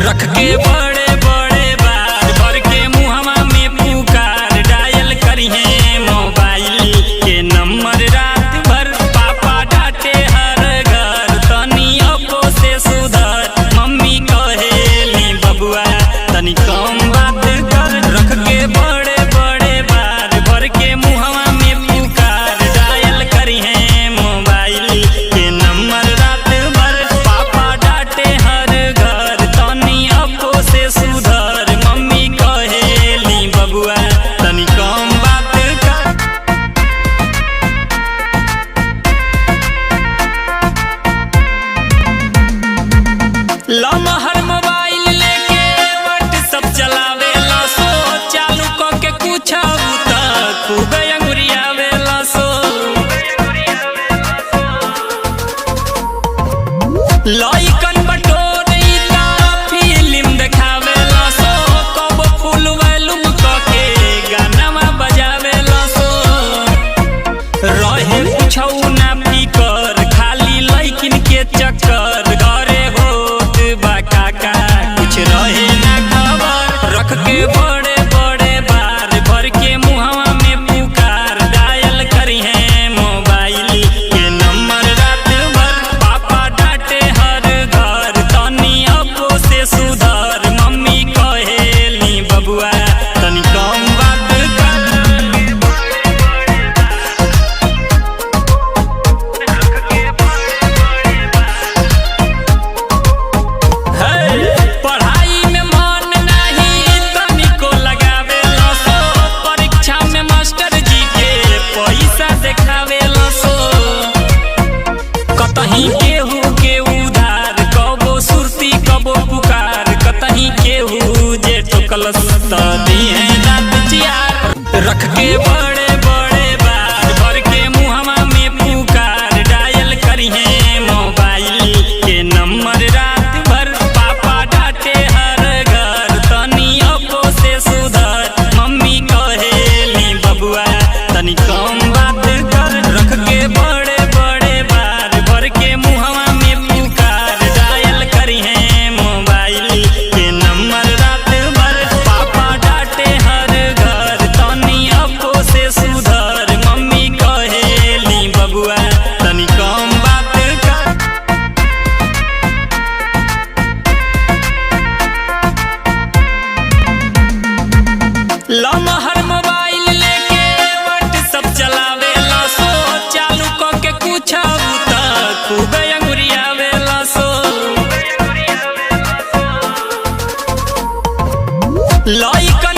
रख के बड़े बड़े बार भर के मुहवा में पुकार डायल करिए मोबाइल के नंबर रात भर। पापा डांटे हर घर तनी अपो से सुधर। मम्मी कहेली बबुआ तनी कम बात कर। रख के बड़े बड़े बार भर के मुहवा में पुकार डायल करिए मोबाइल के नंबर रात भर। पापा डांटे हर घर तनी अपो से सुधर। मम्मी कहेली बबुआ तनी कम बात कर। लमहर मोबाइल लेके व्हाट्सएप चलावे ला सो। चालू क के कुछ खूब अंगुरियावे ला सो। लइकन बटोरे ता फिल्म देखावे ला सो। कब फुल वॉल्यूम क के गाना बजावे ला सो। रहे कुछौ ना फिकर खाली लइकिन के चक्कर। घरे होत बा काका कुछ रहे ना खबर। रख के बड़े बड़े बार भर के मुहवा में पुकार डायल करिए मोबाइल के नंबर रात भर। पापा डांटे हर घर तनी अपो से सुधर। मम्मी कहेली बबुआ तनी कम बात कर। पढ़ाई में मन नहीं तनिको लगावे ला सो। परीक्षा में मास्टर जी के पैसा देखावे ला सो। कतही केहू के उधार कबो सुरती कबो पुकार। कतही केहू जे ठोकलस त दिहे दांत चियार। रख के बड़े बड़े बार भर के मुहवा में पुकार डायल करिए मोबाइल के नंबर रात भर। पापा डांटे हर घर तनी अपो से सुधर। मम्मी कहेली बबुआ तनी कम बात कर। रख के बड़े बड़े बार भर के मुहवा में पुकार डायल करिए मोबाइल के नंबर रात भर। पापा डांटे हर घर तनी अपो से सुधर। मम्मी कहेली बबुआ तनी कम बात कर। लमहर मोबाइल लेके व्हाट्सएप चलावे ला सो। चालू क के कुछ खूब अंगुरियावे ला सो। लइकन